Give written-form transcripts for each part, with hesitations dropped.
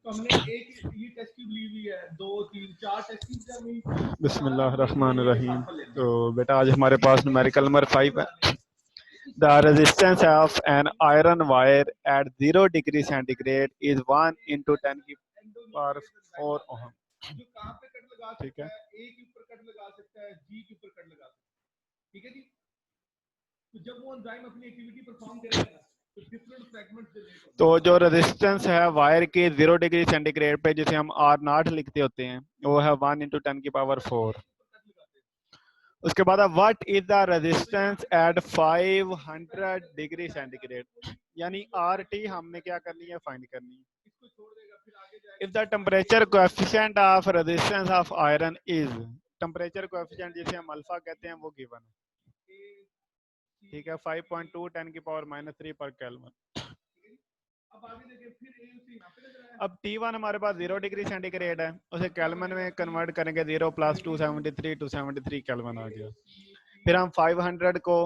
तो हमने एक ये टेस्ट ट्यूब ली हुई है, 2 3 4 टेस्ट ट्यूब से हमें बिस्मिल्लाहिर्रहमानिर्रहीम। तो बेटा आज हमारे पास न्यूमेरिकल नंबर 5 है। The resistance of an iron wire at 0 degree centigrade is 1 into 10 की पावर 4 ओम। जो कहां पे कट लगा सकता है, ए के ऊपर कट लगा सकता है, जी के ऊपर कट लगा सकता है। ठीक है जी। तो जब वो एंजाइम अपनी एक्टिविटी परफॉर्म करेगा तो डिफरेंट फ्रैगमेंट्स जनरेट होंगे। तो जो रेजिस्टेंस है वायर के 0 डिग्री सेंटीग्रेड पे जिसे हम आर नॉट लिखते होते हैं वो है 1 into 10 की पावर 4। उसके बाद what is the resistance at 500 degree centigrade, यानी आर टी हमने क्या करनी है, फाइंड करनी है। If the temperature coefficient of resistance of iron is, temperature coefficient जिसे हम अल्फा कहते हैं वो गिवन है। ठीक है, 5.2 10 की पावर -3 पर केल्विन। अब T1 हमारे पास 0 डिग्री सेंटीग्रेड है, उसे केल्विन में कन्वर्ट करेंगे 0 + 273 273 केल्विन आ गया। फिर हम 500 को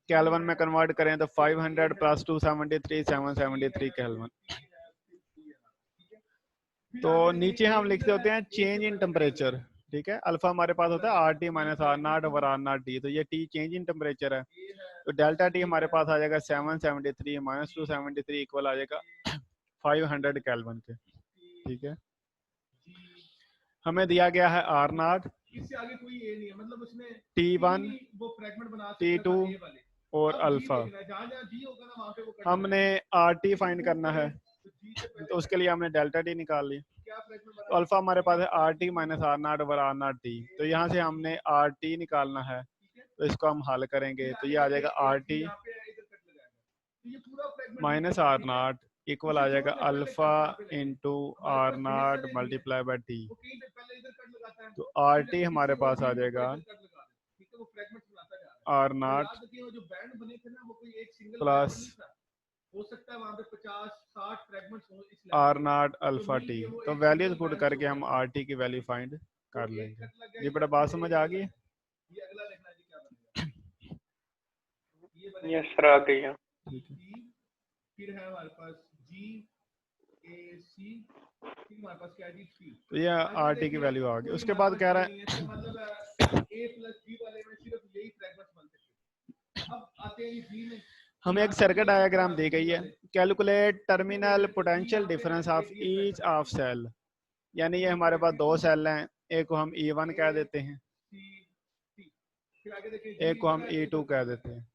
केल्विन में कन्वर्ट करें तो 500 + 273 773 केल्विन। तो नीचे हम लिखते होते हैं चेंज इन टेम्परेचर। ठीक है, अल्फा हमारे पास होता है RT - R0 over R0 T, तो ये T चेंज इन टेम्परेचर है। तो डेल्टा T हमारे पास आ जाएगा 773 - 273 इक्वल आ जाएगा 500 केल्विन के। ठीक है, हमें दिया गया है R0, इससे आगे कोई ए नहीं है, मतलब उसने T1 वो फ्रैगमेंट बना T2 और अल्फा। हमने RT फाइंड करना है तो उसके लिए हमने डेल्टा टी निकाल ली। तो अल्फा हमारे पास है RT - R0 over R0 T, तो यहाँ से हमने RT निकालना है, तो इसको हम हल करेंगे तो ये आ जाएगा RT - R0 इक्वल आ जाएगा alpha into R0 multiply by T। तो RT हमारे पास आ जाएगा R0 प्लस हो सकता है वहां पे 50-60 फ्रैगमेंट्स हो इस R0 अल्फा T। तो वैल्यूज पुट करके हम RT की वैल्यू फाइंड कर लेंगे। ये बड़ा बात समझ आ गई है? ये अगला लिखना है जी, क्या बनेगा? ये यस सर आ गई है। फिर है हमारे पास GAC, फिर हमारे पास क्या है जी T। तो ये RT की वैल्यू आ गई। उसके बाद कह रहा है मतलब A + G वाले में सिर्फ यही फ्रैगमेंट्स बन सकते हैं। अब आते हैं B में, हमें एक सर्किट डायग्राम दी गई है। Calculate terminal potential difference of each of cell, यानी ये हमारे पास दो सेल हैं, एक को हम E1 कह देते हैं, एक को हम E2 कह देते हैं।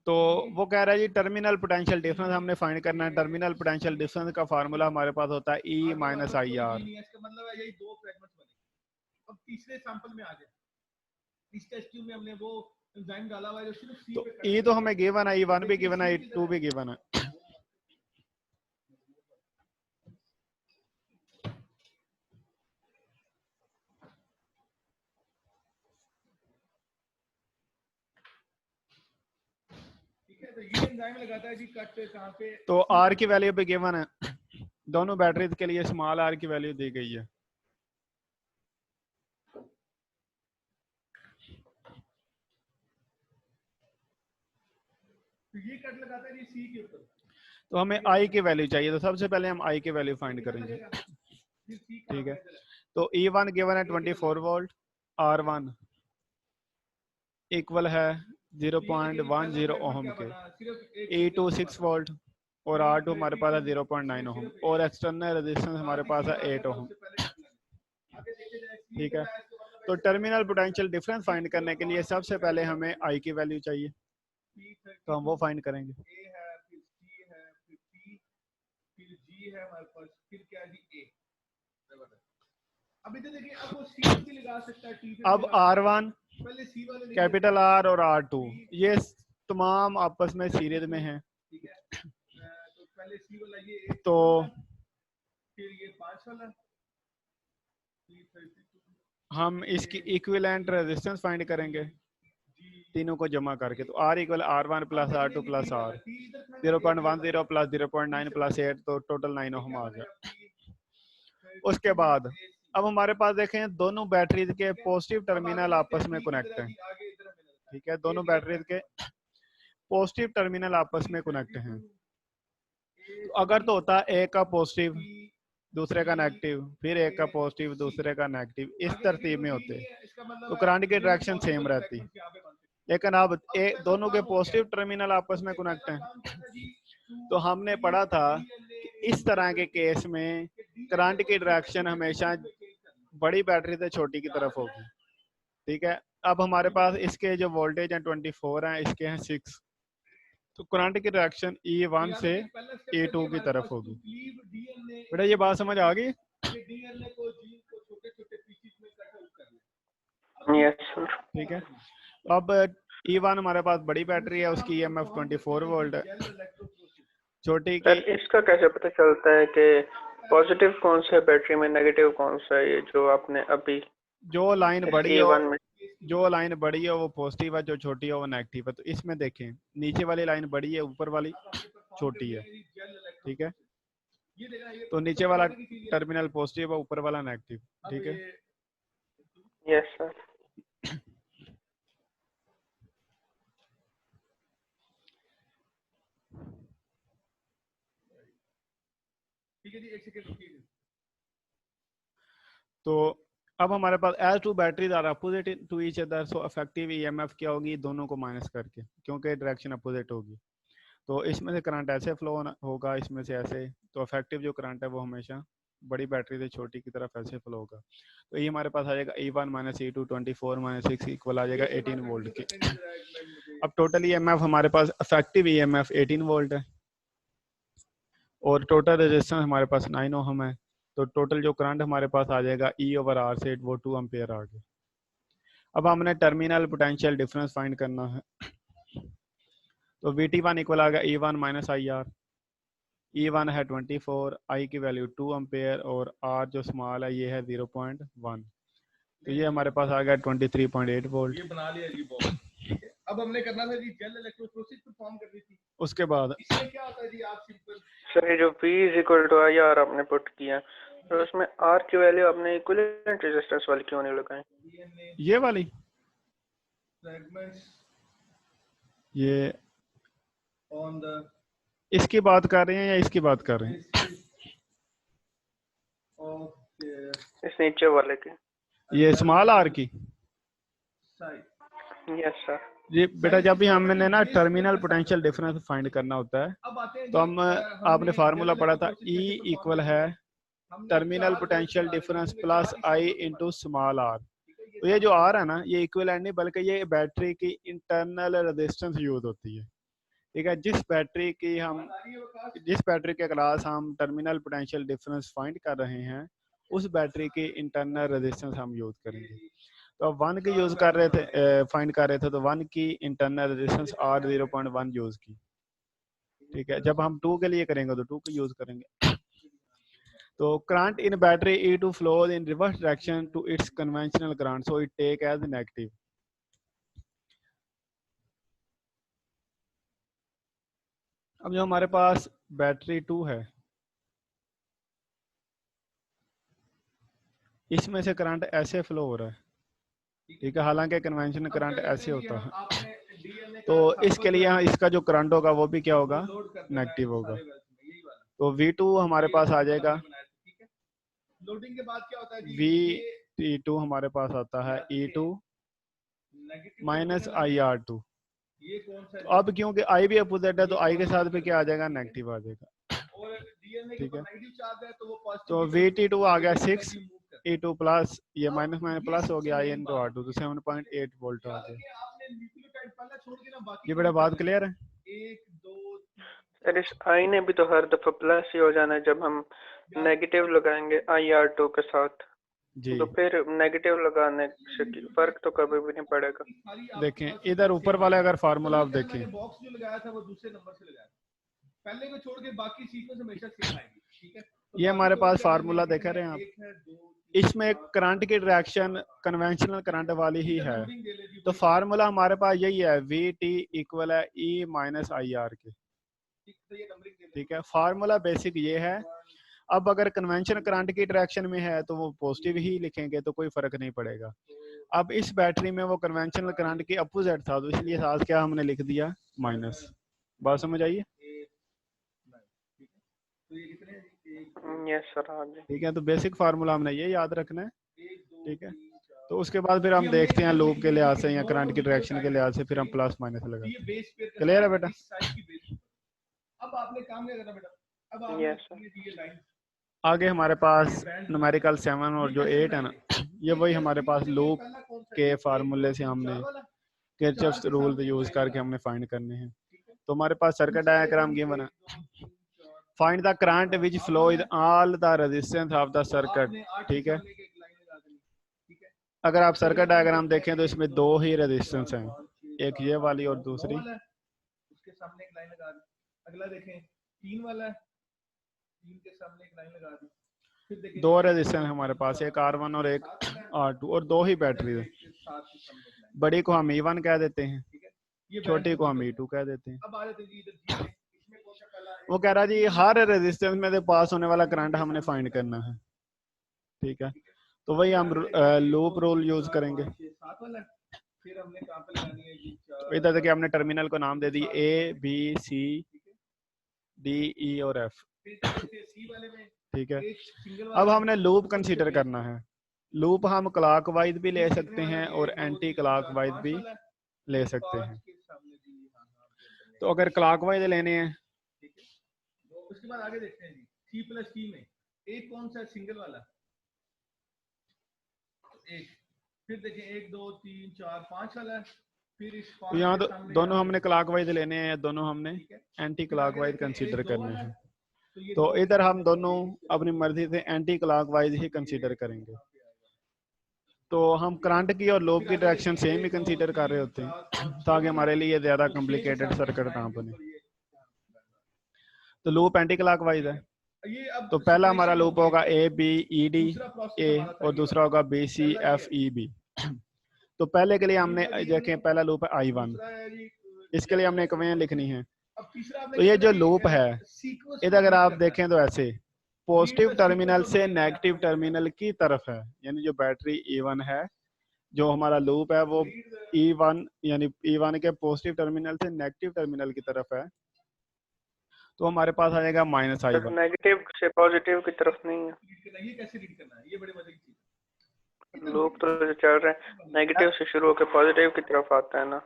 तो वो कह रहा है जी टर्मिनल पोटेंशियल डिफरेंस हमने फाइंड करना है। टर्मिनल पोटेंशियल डिफरेंस का फार्मूला हमारे पास होता है E - IR। इसका मतलब है यही दो फ्रैगमेंट्स बने। अब तीसरे सैंपल में आ जाए, इस टेस्ट ट्यूब में हमने वो एंजाइम डाला हुआ है जो सिर्फ सी तो पे E तो हमें गिवन है, E1 भी गिवन है, E2 भी गिवन है। तो ये एंजाइम लगाता है जी कट कहां पे, तो R की वैल्यू भी गिवन है, दोनों बैटरीज के लिए स्मॉल r की वैल्यू दी गई है। तो ये कट लगाता है जी सी के ऊपर। तो हमें I की वैल्यू चाहिए, तो सबसे पहले हम I की वैल्यू फाइंड करेंगे। ठीक है, तो E1 गिवन है 24 वोल्ट, R1 इक्वल है 0.10 ओम के, E2 6 वोल्ट और R2 हमारे पास है 0.9 ओम और एक्सटर्नल रेजिस्टेंस हमारे पास है 8 ओम। ठीक है, तो टर्मिनल पोटेंशियल डिफरेंस फाइंड करने के लिए सबसे पहले हमें I की वैल्यू चाहिए, तो हम वो फाइंड करेंगे। अब R1 कैपिटल R और R2 ये तमाम आपस में सीरीज में हैं, तो हम इसकी इक्विवेलेंट रेजिस्टेंस फाइंड करेंगे तीनों को जमा करके। तो R equal R1 + R2 + R 0.10 + 0.9 + 8, तो टोटल 9 ओम आ गया। उसके बाद अब हमारे पास देखें दोनों बैटरीज के पॉजिटिव टर्मिनल आपस में कनेक्ट हैं। ठीक है, दोनों बैटरीज के पॉजिटिव टर्मिनल आपस में कनेक्ट हैं, तो अगर तो होता एक का पॉजिटिव दूसरे का नेगेटिव, फिर एक का पॉजिटिव दूसरे का नेगेटिव, इस तरतीब में होते तो करंट की डायरेक्शन सेम रहती। लेकिन अब दोनों के पॉजिटिव टर्मिनल आपस में कनेक्ट हैं, तो हमने पढ़ा था कि इस तरह के केस में करंट की डायरेक्शन हमेशा बड़ी बैटरी से छोटी की तरफ होगी। ठीक है, अब हमारे पास इसके जो वोल्टेज हैं 24 हैं, इसके हैं 6, तो करंट की डायरेक्शन E1 से E2 की तरफ होगी। बेटा ये बात समझ आ गई? Yes sir. ठीक है, अब E1 हमारे पास बड़ी बैटरी है, उसकी EMF 24 वोल्ट है, छोटी सर की इसका कैसे पता चलता है कि पॉजिटिव कौन सा है बैटरी में, नेगेटिव कौन सा है? ये जो आपने अभी जो लाइन बड़ी है E1 में, जो लाइन बड़ी है वो पॉजिटिव है, जो छोटी है वो नेगेटिव है। तो इसमें देखें नीचे वाली लाइन बड़ी है, ऊपर वाली छोटी है। ठीक है, तो नीचे वाला टर्मिनल पॉजिटिव है, ऊपर वाला नेगेटिव। ठीक है, यस सर। तो अब हमारे पास as two batteries are opposite to each other, so effective EMF क्या होगी, दोनों को माइनस करके, क्योंकि डायरेक्शन अपोजिट होगी। तो इसमें से करंट ऐसे फ्लो होगा, इसमें से ऐसे, तो इफेक्टिव जो करंट है वो हमेशा बड़ी बैटरी से छोटी की तरफ ऐसे फ्लो होगा। तो ये हमारे पास आ जाएगा E1 minus E2 24 minus 6 equal आ जाएगा 18 वोल्ट की। अब टोटल ईएमएफ हमारे पास इफेक्टिव ईएमएफ 18 वोल्ट है और टोटल रेजिस्टेंस हमारे पास 9 ओहम है। तो टोटल जो करंट हमारे पास आ जाएगा E/R से वो 2 एम्पेयर आ गया। अब हमने टर्मिनल पोटेंशियल डिफरेंस फाइंड करना है, तो VT1 इक्वल आ गया E1 माइनस IR। E1 है 24, I की वैल्यू 2 एम्पेयर और R जो स्मॉल है ये है 0.1, तो ये हमारे पास आ गया 23.8 वोल्ट। ये बना लिया जी बहुत, ठीक है। अब हमने करना था जी जेल इलेक्ट्रोफोरेसिस परफॉर्म करनी थी। उसके बाद इसमें क्या होता है जी, आप सिंपल सर ये जो V is equal to IR आपने पुट किया, तो उसमें R की वैल्यू आपने इक्विवेलेंट रेजिस्टेंस वाली क्यों नहीं लगाई? ये वाली, फ्रैगमेंट्स ये ऑन द इसकी बात कर रहे हैं या इसकी बात कर रहे हैं? इस नीचे वाले की। ये स्मॉल आर की। Yes sir. जी बेटा, जब भी हमने ना टर्मिनल पोटेंशियल डिफरेंस फाइंड करना होता है, तो हम आपने फार्मूला पढ़ा था E इक्वल है terminal potential difference plus I into small R. तो ये जो आर है ना, ये इक्विवेलेंट नहीं बल्कि ये बैटरी की इंटरनल रेजिस्टेंस यूज होती है। ठीक है, जिस बैटरी के क्लास हम टर्मिनल पोटेंशियल डिफरेंस फाइंड कर रहे हैं, उस बैटरी की इंटरनल रेजिस्टेंस हम यूज करेंगे। तो अब 1 की यूज कर रहे थे, फाइंड कर रहे थे, तो 1 की इंटरनल रेजिस्टेंस R 0.1 यूज की। ठीक है, जब हम 2 के लिए करेंगे तो 2 की यूज करेंगे। तो current in battery E2 flows in reverse direction to its conventional current, so it take as negative. अब जो हमारे पास बैटरी 2 है, इसमें से करंट ऐसे फ्लो हो रहा है। ठीक है, हालांकि कन्वेंशनल करंट ऐसे होता है, तो इसके लिए इसका जो करंट होगा वो भी क्या होगा, नेगेटिव होगा। तो V2 हमारे पास आ जाएगा, लोडिंग के बाद क्या होता है VT2 हमारे पास आता है E2 माइनस IR2। ये कौन सा तो अब क्योंकि I भी अपोजिट है, तो I के साथ पे क्या आ जाएगा, नेगेटिव आ जाएगा। और डीएनए के ठीक है, नेगेटिव चार्ज है तो वो पॉजिटिव, तो VT2 आ गया 6, E2 प्लस ये माइनस माइनस प्लस हो गया I इंटू R2, तो 7.8 वोल्ट आ गया। आपने न्यूक्लियोटाइड पहले छोड़ के ना बाकी ये बड़ा बात क्लियर है? 1 2 सर इस I ने भी तो हर दफा प्लस ही हो जाना है जब हम नेगेटिव लगाएंगे IR2 के साथ जी। तो फिर नेगेटिव लगाने से फर्क तो कभी भी नहीं पड़ेगा। देखें इधर ऊपर वाला अगर फार्मूला आप देखें, बॉक्स जो लगाया था वो दूसरे नंबर से लगाया था, पहले को छोड़ के बाकी सीक्वेंस हमेशा सेम आएगी। ठीक है, ये हमारे पास फार्मूला देख रहे हैं आप, इसमें करंट की डायरेक्शन कन्वेंशनल करंट वाली ही है, तो फार्मूला हमारे पास यही है, VT इक्वल है E माइनस IR के। ठीक है, फार्मूला बेसिक ये है। अब अगर कन्वेंशन करंट की डायरेक्शन में है तो वो पॉजिटिव ही लिखेंगे, तो कोई फर्क नहीं पड़ेगा। अब इस बैटरी में वो कन्वेंशनल करंट के अपोजिट था, तो इसलिए साथ क्या हमने लिख दिया माइनस। बात समझ आइए? तो ये कितने हैं जी? यस सर, हाँ जी। ठीक है, तो बेसिक फार्मूला हमने ये याद रखना है। ठीक है, तो उसके बाद फिर हम देखते हैं लूप के लिहाज से या करंट की डायरेक्शन के लिहाज से, फिर हम प्लस माइनस लगाते हैं। बेस पेयर का क्लियर है बेटा? इस साइड की बेस। अब आपने काम क्या करना बेटा, अब आपने यस सर। ये लाइन आगे हमारे पास न्यूमेरिकल 7 और जो 8 है ना, ये वही हमारे पास लूप के फार्मूले से हमने किरचॉफ्स रूल यूज करके हमने फाइंड करने हैं। तो हमारे पास सर्किट डायग्राम गिवन है। Find the current which flow with all the resistance of the circuit. ठीक है, अगर आप सर्किट डायग्राम देखें तो इसमें दो ही रेजिस्टेंस हैं, एक ये वाली और दूसरी। उसके सामने एक लाइन लगा दी। अगला देखें 3 वाला है, 3 के सामने एक लाइन लगा दी। फिर देखें दो रेजिस्टेंस हमारे पास, एक R1 और एक R2 और दो ही बैटरी है। बड़ी को हम E1 कह देते हैं, छोटी को हम E2 कह देते हैं। अब आ जाते हैं जी इधर जी में। इसमें कौन सा पहला है? वो कह रहा जी हर रेजिस्टेंस में से पास होने वाला करंट हमने फाइंड करना है। ठीक है, तो वही हम लूप रूल यूज करेंगे। 7 वाला। फिर हमने कहां पे लगानी है जी? तो इधर देखिए हमने टर्मिनल को नाम दे दी A B C D E और F। सी वाले में ठीक है, एक सिंगल अब हमने लूप कंसीडर करना है। लूप हम क्लॉकवाइज भी ले सकते हैं और एंटी क्लॉकवाइज भी ले सकते हैं। तो अगर क्लॉकवाइज लेने हैं, उसके बाद आगे देखते हैं जी सी प्लस टी में एक कौन सा सिंगल वाला? एक। फिर देखें 1 2 3 4 5 वाला है। फिर इस तो यहाँ तो दोनों हमने क्लॉकवाइज लेने हैं, दोनों हमने एंटी क्लॉकवाइज कंसीडर करने हैं। तो इधर हम दोनों अपनी मर्जी से एंटी क्लॉकवाइज ही कंसीडर करेंगे। तो हम करंट की और लूप की डायरेक्शन सेम ही कंसीडर कर रहे होते हैं ताकि हमारे लिए ज्यादा कॉम्प्लिकेटेड सर्किट ना बने। तो लूप एंटी क्लॉकवाइज है, तो पहला हमारा लूप होगा ABED A और दूसरा होगा BCFEB। तो पहले के लिए हमने देखें पहला लूप है I1, इसके लिए हमने इक्वेशन लिखनी है। तो ये जो लूप है इधर अगर आप देखें तो ऐसे पॉजिटिव टर्मिनल से नेगेटिव टर्मिनल की तरफ है, यानी जो बैटरी E1 है, जो हमारा लूप है वो E1 यानी E1 के पॉजिटिव टर्मिनल से नेगेटिव टर्मिनल की तरफ है। तो हमारे पास आ जाएगा -I1। नेगेटिव से पॉजिटिव की तरफ नहीं है, ये कैसे रीड करना है? ये बड़े मजे की चीज है। लूप तो जो चल रहे हैं नेगेटिव से शुरू होकर पॉजिटिव की तरफ आता है ना।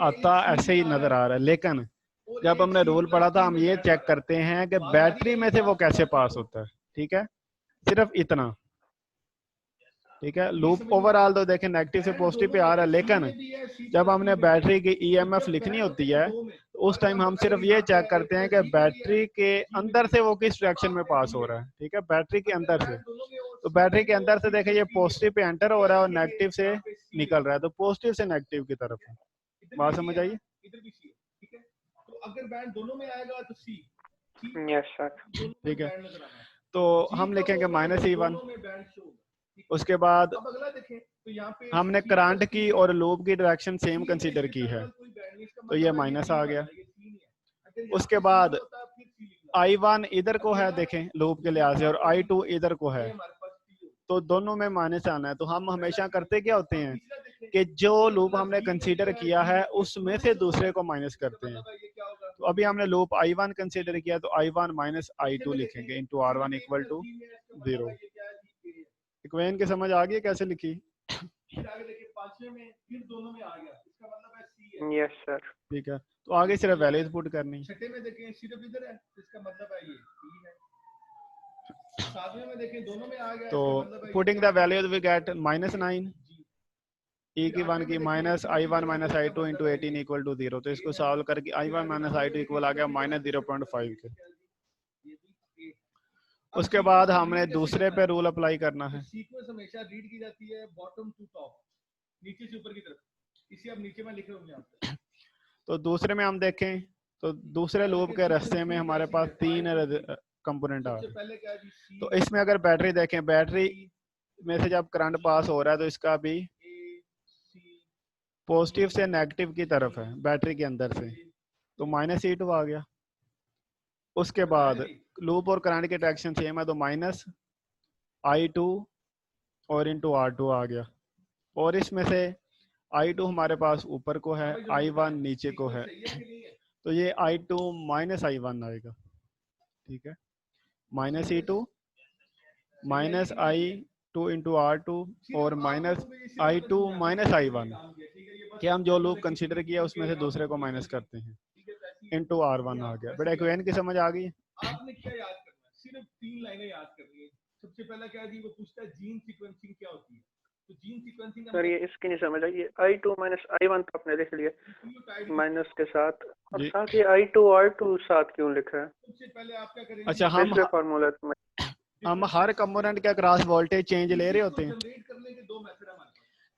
आता ऐसे ही नजर आ रहा है, लेकिन जब हमने रूल पढ़ा था हम ये चेक करते हैं कि बैटरी में से वो कैसे पास होता है। ठीक है, सिर्फ इतना। ठीक है, लूप ओवरऑल तो देखें नेगेटिव से पॉजिटिव पे आ रहा है, लेकिन जब हमने बैटरी की EMF लिखनी होती है तो उस टाइम हम सिर्फ ये चेक करते हैं कि बैटरी के अंदर से वो किस डायरेक्शन में पास हो रहा है। ठीक है, बैटरी के अंदर से। तो बैटरी के अंदर से देखें ये पॉजिटिव पे एंटर हो रहा है और नेगेटिव से निकल रहा है, तो पॉजिटिव से नेगेटिव की तरफ है। बात समझ आइए? इधर भी सी है। ठीक है, तो अगर बैंड दोनों में आएगा तो सी। Yes sir. ठीक है, तो हम लिखेंगे -E1। उसके बाद अब अगला देखें तो यहाँ पे हमने करंट की और लूप की डायरेक्शन सेम कंसीडर की है, तो ये माइनस आ गया। उसके बाद I1 इधर को है देखें लूप के लिहाज से और I2 इधर को है, तो दोनों में माइनस आना है। तो हम हमेशा करते क्या होते हैं कि जो लूप हमने कंसीडर किया है उसमें से दूसरे को माइनस करते हैं। तो अभी हमने लूप I1 कंसीडर किया तो I1 - I2 लिखेंगे इंटू R1 = 0। इक्वेशन की समझ आ गई कैसे लिखी? Yes sir. ठीक है, तो आगे सिर्फ वैल्यूज पुट करनी। छठे में देखें सिर्फ इधर है, इसका मतलब है ये सी है। सातवें में देखें दोनों में आ गया, तो putting the values we get -9 E1 की -I1 - I2 × 18 = 0। तो इसको सॉल्व करके I1 - I2 इक्वल आ गया -0.5 के। उसके बाद हमने दूसरे पे रूल अप्लाई करना है। सीक्वेंस हमेशा रीड की जाती है बॉटम टू टॉप, नीचे से ऊपर की तरफ। इसे आप नीचे में लिख रहे होंगे आप। तो दूसरे में हम देखें तो दूसरे लूप के रास्ते में हमारे पास 3 कंपोनेंट आ रहे हैं। तो इसमें अगर बैटरी देखें, बैटरी में से जब करंट पास हो रहा है तो इसका भी पॉजिटिव से नेगेटिव की तरफ है बैटरी के अंदर से, तो -E2 आ गया। उसके बाद लूप और करंट की डायरेक्शन सेम है तो -I2 और इंटू R2 आ गया। और इसमें से I2 हमारे पास ऊपर को है, समझ लो I1 नीचे को है, सही है कि नहीं है? तो ये I2 माइनस I1 आएगा, ठीक है, minus E2 minus I2 into R2 और माइनस I2 माइनस I1 कि हम जो लूप कंसीडर किया उसमें से दूसरे को माइनस करते हैं, इंटू R1 आ गया। बेटा इक्वेशन की समझ आ गई? आपने क्या याद करना है? सिर्फ 3 लाइनें याद करनी है। सबसे पहला क्या है जी, वो पूछता है जीन सीक्वेंसिंग क्या होती है। तो जीन सीक्वेंसिंग सर ये इसकी नहीं समझ आई, ये I2 माइनस I1 तो आपने लिख लिया माइनस के साथ, और जी। साथ ये I2 R2 साथ क्यों लिखा है? सबसे पहले आप क्या करेंगे? अच्छा, पिछले फार्मूला में हम हर कंपोनेंट के अक्रॉस वोल्टेज चेंज ले रहे होते हैं। जनरेट करने के 2 मेथड हमारे पास।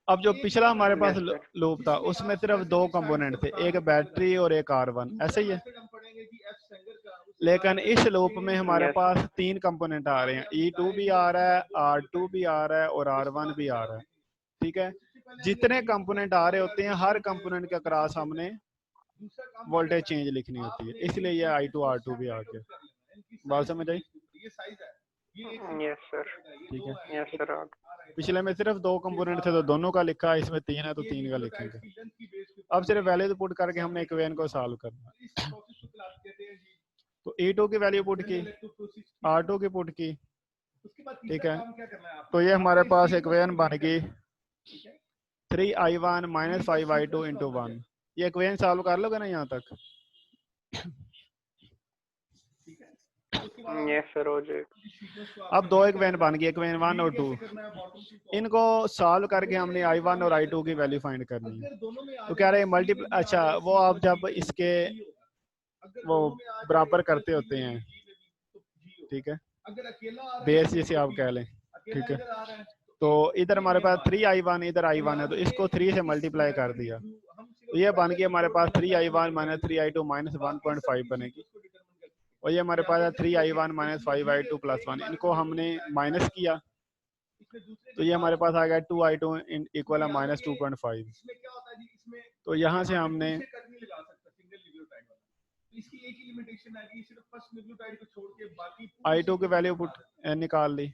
अब जो पिछला हमारे पास Yes, sir. लूप था उसमें सिर्फ 2 कंपोनेंट थे, एक बैटरी और एक R1, ऐसे ही है। हम पढ़ेंगे कि एफ सेंगर का, उसके लेकिन बाद इस लूप में हमारे Yes. पास 3 कंपोनेंट आ रहे हैं, E2 भी आ रहा है, R2 भी आ रहा है और R1 भी आ रहा है, ठीक है। जितने कंपोनेंट आ रहे होते हैं हर कंपोनेंट के अक्रॉस हमने वोल्टेज चेंज लिखनी होती है, इसलिए ये I2 R2 भी आ गया। बात समझ आई? ये साइज है, ये Yes, sir. ठीक है। Yes, sir. पिछले में सिर्फ 2 कंपोनेंट थे तो दोनों का लिखा, इसमें 3 है तो 3 का लिखेंगे। अब सिर्फ वैल्यू पुट करके हमने इक्वेशन को सॉल्व करना है। तो E2 की वैल्यू पुट की, R2 की पुट की, ठीक है। तो ये हमारे पास इक्वेशन बन गई 3I1 माइनस 5I2 इंटू 1। ये इक्वेशन सॉल्व कर लोगे ना यहाँ तक? Yes, sir. हो जाएगा। अब 2 इक्वेशन बन गई, इक्वेशन 1 और 2। इनको सॉल्व करके हमने I1 और I2 की वैल्यू फाइंड करनी है। तो कह रहे हैं मल्टीप्लाई, अच्छा वो आप जब इसके वो बराबर करते होते हैं, ठीक है, बेस जिसे आप कह लें, ठीक है। तो इधर हमारे पास 3I1, इधर I1 है, तो इसको 3 से मल्टीप्लाई कर दिया, तो ये बन गया हमारे पास 3I1 माइनस 3I2 माइनस 1.5 बनेगी। और ये हमारे पास है 3I1 माइनस 5I2 प्लस 1, इनको हमने माइनस किया तो ये हमारे पास आ गया 2I2 इक्वल है माइनस 2.5। तो यहाँ से हमने I2 की वैल्यू पुट निकाल ली।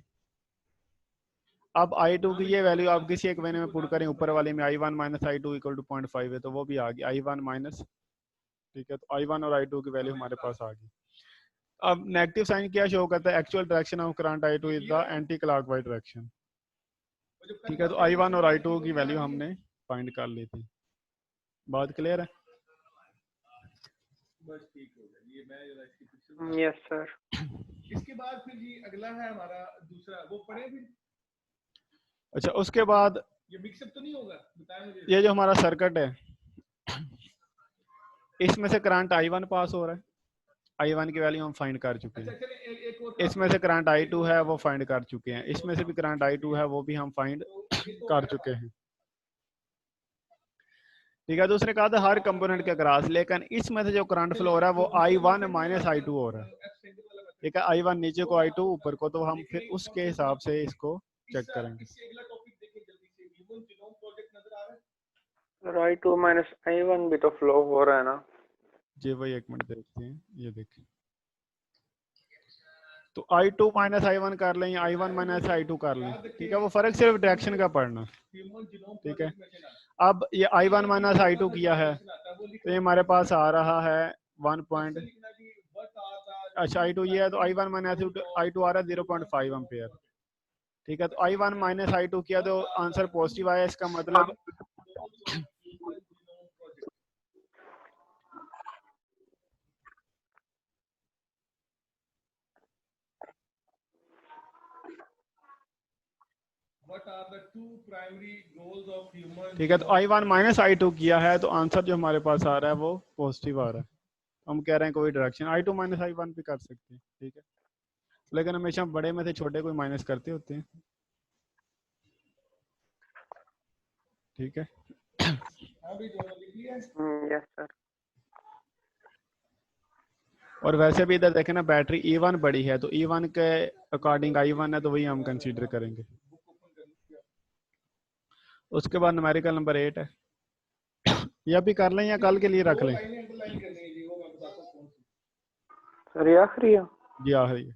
अब I2 की ये वैल्यू आप किसी एक वेने में पुट करें, ऊपर वाले में I1 minus I2 equal to 0.5 है, तो वो भी आ गई I1 माइनस, ठीक है। तो I1 और I2 की वैल्यू हमारे पास आ गई। अब नेगेटिव साइन क्या शो करता है? Actual direction of current I2 is the anti clockwise direction, ठीक है। तो I1 और I2 की वैल्यू हमने फाइंड कर ली थी। बात क्लियर है? बस ठीक हो गया, ये मैं जरा इसकी पिक्चर। Yes, sir. इसके बाद फिर जी अगला है हमारा दूसरा, वो पढ़े फिर। अच्छा, उसके बाद ये मिक्सअप तो नहीं होगा, बताएं मुझे। ये जो हमारा सर्किट है, इसमें से करंट I1 पास हो रहा है, I1 की वैल्यू हम फाइंड कर चुके हैं। इसमें से करंट I2 है वो फाइंड कर चुके हैं, इसमें से भी करंट I2 है वो भी हम फाइंड कर चुके हैं, ठीक है। दूसरे कहा था हर कंपोनेंट के अक्रॉस, लेकिन इसमें से जो करंट फ्लो हो रहा है वो I1 माइनस I2 हो रहा है, ठीक है। I1 नीचे को, I2 ऊपर को, तो हम फिर उसके हिसाब से इसको चेक करेंगे। I2 माइनस I1 भी तो फ्लो हो रहा है ना? जी वही, एक मिनट देखते हैं, ये देखिए। तो I2 माइनस I1 कर लें या I1 माइनस I2 कर लें, ठीक है। वो फर्क सिर्फ डायरेक्शन का पढ़ना, ठीक है। अब ये I1 माइनस I2 किया है तो ये हमारे पास आ रहा है 1 पॉइंट, अच्छा I2 ये है तो I1 माइनस I2 आ रहा है 0.5 एम्पेयर, ठीक है। तो I1 माइनस I2 किया तो आंसर पॉजिटिव आया, इसका मतलब ठीक है। तो I1 माइनस I2 किया है तो आंसर जो हमारे पास आ रहा है वो पॉजिटिव आ रहा है। हम कह रहे हैं कोई डायरेक्शन I2 माइनस I1 भी कर सकते हैं, ठीक है। लेकिन हमेशा बड़े में से छोटे को माइनस करते होते हैं, ठीक है। Yes, sir. और वैसे भी इधर देखें ना, बैटरी E1 बड़ी है तो E1 के अकॉर्डिंग I1 है तो वही हम कंसीडर करेंगे। उसके बाद न्यूमेरिकल नंबर 8 है, या भी कर लें या कल के लिए रख लें? सर ये आखिरी है? जी आखिरी है।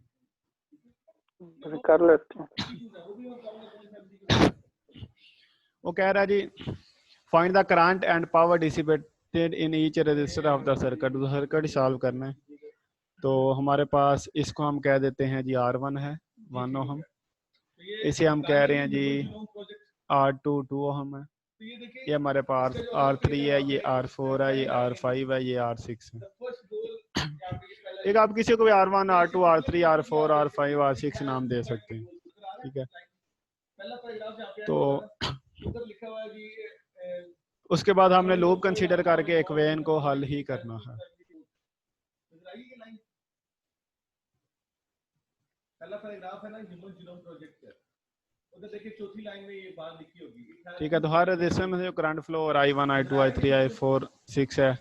कर लेते हैं। वो कह रहा है जी find the current and power dissipated in each resistor of the circuit. तो सर्किट सॉल्व करना है, तो हमारे पास इसको हम कह देते हैं जी R1 है 1 ओहम, इसे हम कह रहे हैं जी R2 2 ओहम है, ये हमारे पास R3 है, ये R4 है, ये R5 है, ये R6 है। एक आप किसी को भी R1 R2 R3 R4 R5 R6 नाम दे सकते हैं, ठीक है। तो उसके बाद हमने लूप कंसीडर करके इक्वेशन को हल ही करना है। पहला पैराग्राफ है ना ह्यूमन जीनोम प्रोजेक्ट है, उधर देखिए चौथी लाइन में ये बात लिखी होगी, ठीक है। तो हर रजिस्टर में से जो करंट फ्लो और I1 I2 I3 I4 6 है,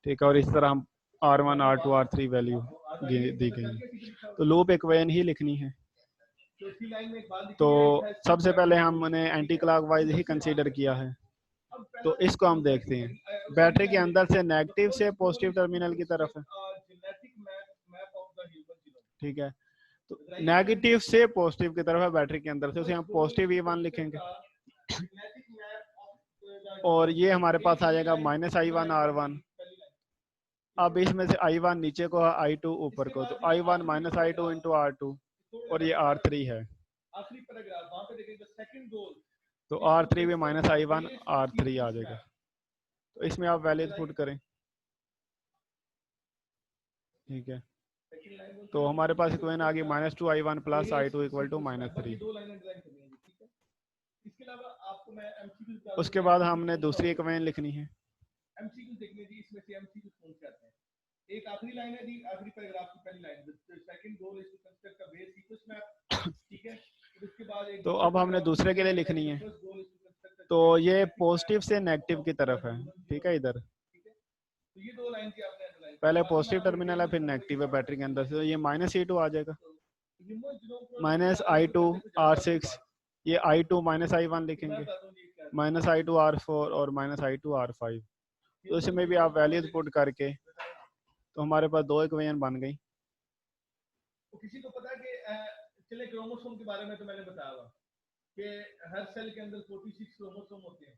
ठीक है, और इस तरह हम R1 R2 R3 वैल्यू दी गई है, तो लूप इक्वेशन ही लिखनी है। चौथी लाइन में एक बात लिखी तो है, सबसे पहले हमने एंटी क्लॉकवाइज ही कंसीडर किया है, तो इसको हम देखते हैं। बैटरी के अंदर से नेगेटिव से पॉजिटिव टर्मिनल की तरफ है, ठीक है। तो नेगेटिव से पॉजिटिव की तरफ है बैटरी के अंदर से, उसे हम पॉजिटिव E1 लिखेंगे, और ये हमारे पास आ जाएगा -I1 R1। अब इसमें से I1 नीचे को है, I2 ऊपर को, तो I1 -I2 इंटू R2, और ये R3 है, आखिरी पैराग्राफ वहां पे देखेंगे सेकंड गोल, तो R3 भी -I1 R3 आ जाएगा। तो इसमें आप वैल्यूज पुट करें, ठीक है। तो हमारे पास इक्वेशन आ गई -2I1 plus I2 equal to -3। इसके अलावा आपको मैं एमसीक्यू उसके बाद हमने दूसरी इक्वेशन लिखनी है। एमसीक्यू देखने जी, इसमें से एमसीक्यू कौन से आते हैं। एक आखिरी लाइन है जी, आखिरी पैराग्राफ की पहली line, the second goal is to construct a base sequence map, ठीक है। उसके बाद एक, तो अब हमने दूसरे के लिए लिखनी है, तो ये पॉजिटिव से नेगेटिव की तरफ है, ठीक है, इधर तो ये दो लाइन की आपने अंडरलाइन, पहले पॉजिटिव टर्मिनल है फिर नेगेटिव है बैटरी के अंदर से, तो ये -E2 आ जाएगा, -I2 R6, ये I2 -I1 लिखेंगे, -I2 R4 और -I2 R5। तो इसमें भी आप वैल्यूज पुट करके, तो हमारे पास दो इक्वेशन बन गई। तो किसी को पता है कि चले क्रोमोसोम के बारे में तो मैंने बताया हुआ कि हर सेल के अंदर 46 क्रोमोसोम होते हैं,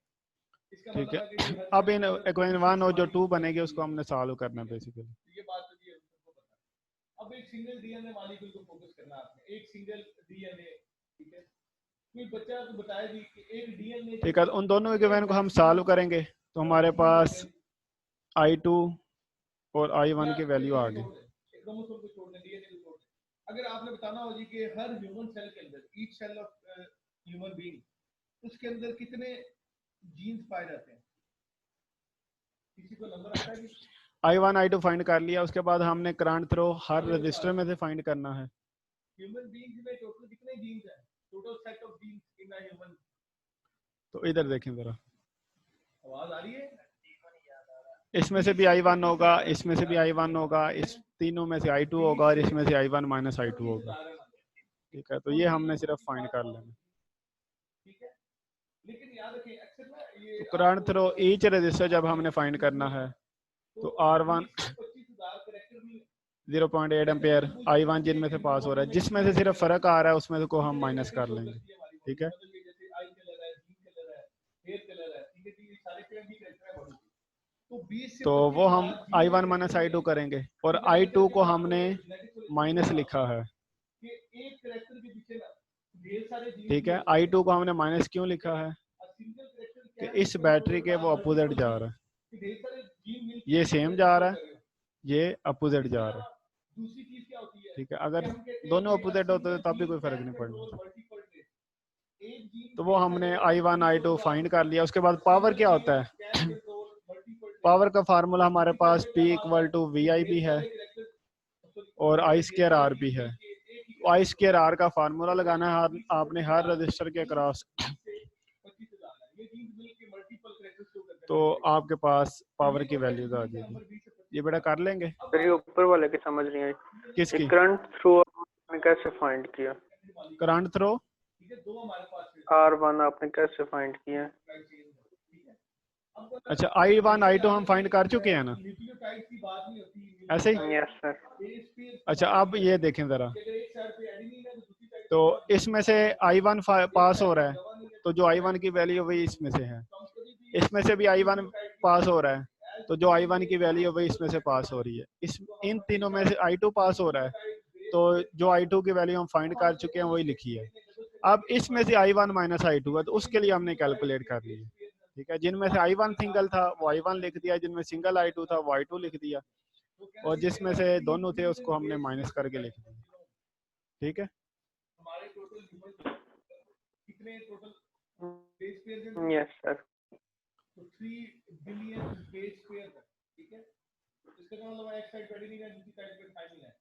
इसका ठीक मतलब है कि है। अब इन इक्वेशन 1 और जो 2 बनेगी उसको हमने सॉल्व करना है बेसिकली। ये बात तो ये सबको पता है। अब एक सिंगल डीएनए मॉलिक्यूल को फोकस करना आपने, एक सिंगल डीएनए, ठीक है। कोई बच्चा तो बताया जी कि एक डीएनए, ठीक है, तो उन दोनों इक्वेशन को हम सॉल्व करेंगे, तो हमारे पास I2 और I1 की वैल्यू आ गई। क्रोमोसोम को छोड़ दें, डीएनए को छोड़ दें। अगर आपने बताना हो जी कि हर ह्यूमन सेल के अंदर, each cell of human being, उसके अंदर कितने जीन्स पाए जाते हैं, किसी को नंबर आता है जी? I1 I2 फाइंड कर लिया, उसके बाद हमने करंट थ्रो हर रजिस्टर में से फाइंड करना है। ह्यूमन बीइंग्स में टोटल कितने जीन्स हैं, total set of genes in a human. तो इधर देखें जरा, आवाज आ रही है? इसमें से भी I1 होगा, इसमें से भी I1 होगा, इस तीनों में से I2 होगा, और इसमें से I1 -I2 होगा, ठीक है। तो ये हमने सिर्फ फाइंड कर लेना, ठीक है। लेकिन याद रखें अक्सर ना ये तो करंट थ्रो ईच रजिस्टर जब हमने फाइंड करना है, तो R1 0.8 एम्पेयर, I1 जिनमें से पास हो रहा है, जिसमें से सिर्फ फर्क आ रहा है उसमें से को हम माइनस कर लेंगे, ठीक है। तो वो हम I1 -I2 करेंगे, और I2 को हमने माइनस लिखा है, ठीक है। I2 को हमने माइनस क्यों लिखा है कि इस बैटरी के वो अपोजिट जा रहा है, ये सेम जा रहा है, ये अपोजिट जा रहा है, ठीक है। अगर दोनों अपोजिट होते तो तब भी कोई फर्क नहीं पड़ना। तो वो हमने I1 I2 फाइंड कर लिया। उसके बाद पावर क्या होता है, पावर का फार्मूला हमारे पास P = VIB है और I² RB है। I² R का फार्मूला लगाना है आपने हर रजिस्टर के अक्रॉस, तो आपके पास पावर की वैल्यूज आ जाएगी। ये बेटा कर लेंगे। सर ये ऊपर वाले की समझ नहीं आई, किसकी? करंट थ्रू आपने कैसे फाइंड किया? करंट थ्रो R1 आपने कैसे फाइंड किया? अच्छा, I1 I2 हम फाइंड कर चुके हैं ना, ऐसे ही। Yes sir. अच्छा, अब ये देखें जरा, तो इसमें से I1 पास हो रहा है, तो जो I1 की वैल्यू वही इसमें से है, इसमें से भी I1 पास हो रहा है, तो जो I1 की वैल्यू वही इसमें से पास हो रही है। इस इन तीनों में से I2 पास हो रहा है, तो जो I2 की वैल्यू हम फाइंड कर चुके हैं वही लिखी है। अब इसमें से I1 माइनस I2 है, तो उसके लिए हमने कैलकुलेट कर लिया, ठीक है। जिनमें से I1 सिंगल था वो I1 लिख दिया, जिनमें सिंगल I2 था वो I2 लिख दिया, और जिसमें से दोनों थे उसको हमने माइनस करके लिख दिया, ठीक है। हमारे टोटल कितने टोटल बेस पेयर हैं? Yes sir. तो 3 बिलियन बेस पेयर है, ठीक है। इसका मतलब एक्स साइड 20 नहीं है, दूसरी साइड पे 5 है,